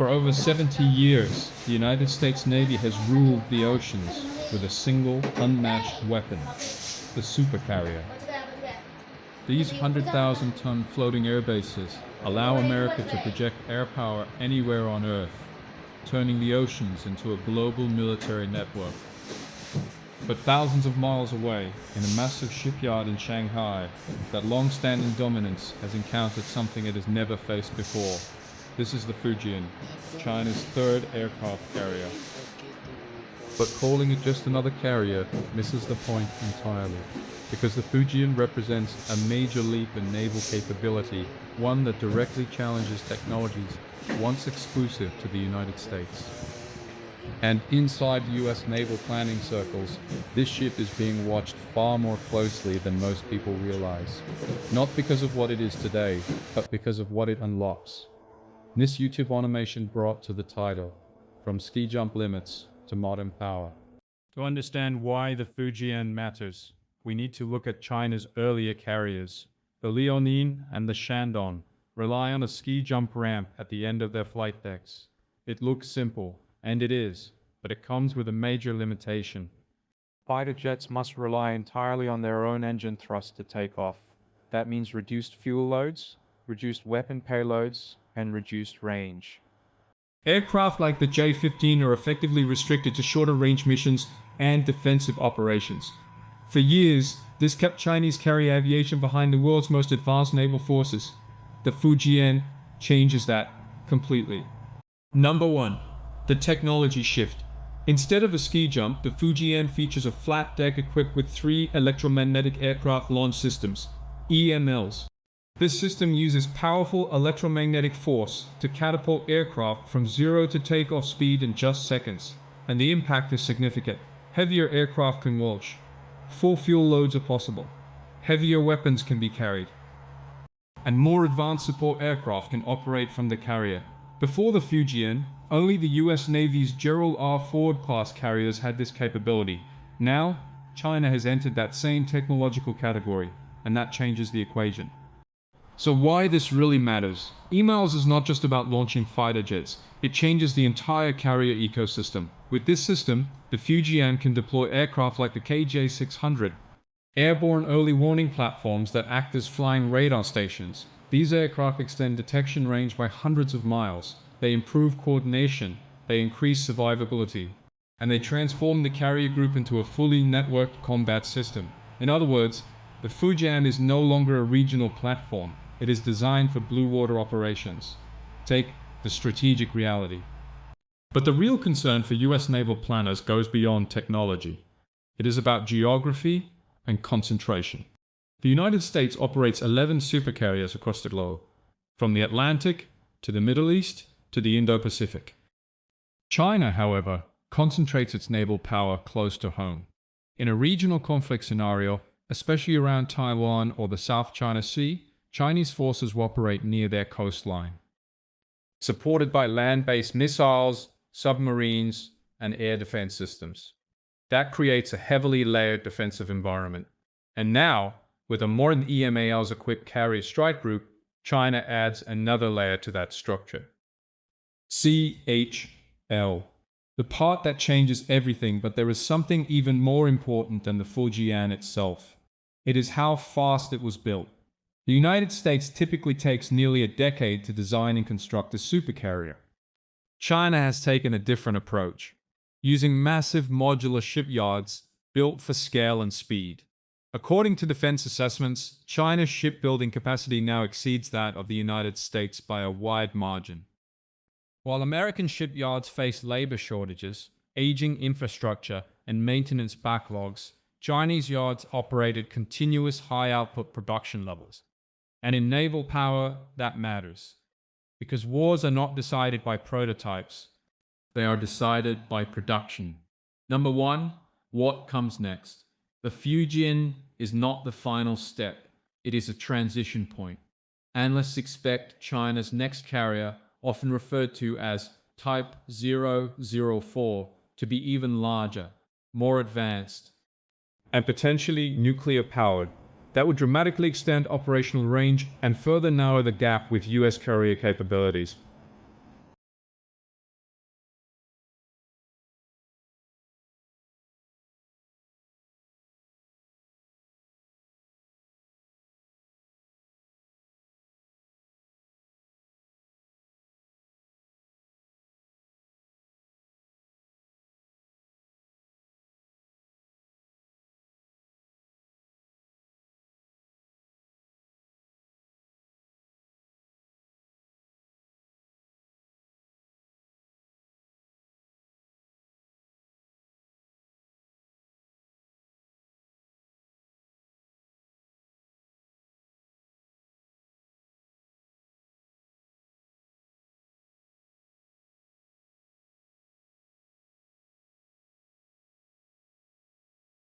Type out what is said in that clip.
For over 70 years, the United States Navy has ruled the oceans with a single, unmatched weapon, the supercarrier. These 100,000-ton floating air bases allow America to project air power anywhere on Earth, turning the oceans into a global military network. But thousands of miles away, in a massive shipyard in Shanghai, that long-standing dominance has encountered something it has never faced before. This is the Fujian, China's third aircraft carrier. But calling it just another carrier misses the point entirely, because the Fujian represents a major leap in naval capability, one that directly challenges technologies once exclusive to the United States. And inside US naval planning circles, this ship is being watched far more closely than most people realize. Not because of what it is today, but because of what it unlocks. This YouTube animation brought to the title, From Ski Jump Limits to Modern Power. To understand why the Fujian matters, we need to look at China's earlier carriers. The Liaoning and the Shandong rely on a ski jump ramp at the end of their flight decks. It looks simple, and it is, but it comes with a major limitation. Fighter jets must rely entirely on their own engine thrust to take off. That means reduced fuel loads, reduced weapon payloads, and reduced range. Aircraft like the J-15 are effectively restricted to shorter range missions and defensive operations. For years, this kept Chinese carrier aviation behind the world's most advanced naval forces. The Fujian changes that completely. Number 1. The technology shift. Instead of a ski jump, the Fujian features a flat deck equipped with 3 electromagnetic aircraft launch systems, EMALS. This system uses powerful electromagnetic force to catapult aircraft from zero to takeoff speed in just seconds, and the impact is significant. Heavier aircraft can launch. Full fuel loads are possible. Heavier weapons can be carried. And more advanced support aircraft can operate from the carrier. Before the Fujian, only the US Navy's Gerald R. Ford-class carriers had this capability. Now, China has entered that same technological category, and that changes the equation. So why this really matters? EMALS is not just about launching fighter jets. It changes the entire carrier ecosystem. With this system, the Fujian can deploy aircraft like the KJ-600, airborne early warning platforms that act as flying radar stations. These aircraft extend detection range by hundreds of miles. They improve coordination, they increase survivability, and they transform the carrier group into a fully networked combat system. In other words, the Fujian is no longer a regional platform. It is designed for blue water operations. Take the strategic reality. But the real concern for US naval planners goes beyond technology. It is about geography and concentration. The United States operates 11 supercarriers across the globe, from the Atlantic to the Middle East to the Indo-Pacific. China, however, concentrates its naval power close to home. In a regional conflict scenario, especially around Taiwan or the South China Sea, Chinese forces will operate near their coastline, supported by land-based missiles, submarines, and air defense systems. That creates a heavily layered defensive environment. And now, with a modern EMALS-equipped carrier strike group, China adds another layer to that structure. CHL. The part that changes everything, but there is something even more important than the Fujian itself. It is how fast it was built. The United States typically takes nearly a decade to design and construct a supercarrier. China has taken a different approach, using massive modular shipyards built for scale and speed. According to defense assessments, China's shipbuilding capacity now exceeds that of the United States by a wide margin. While American shipyards face labor shortages, aging infrastructure, and maintenance backlogs, Chinese yards operated continuous high-output production levels. And in naval power, that matters. Because wars are not decided by prototypes. They are decided by production. Number 1, what comes next? The Fujian is not the final step. It is a transition point. Analysts expect China's next carrier, often referred to as Type 004, to be even larger, more advanced, and potentially nuclear-powered. That would dramatically extend operational range and further narrow the gap with US carrier capabilities.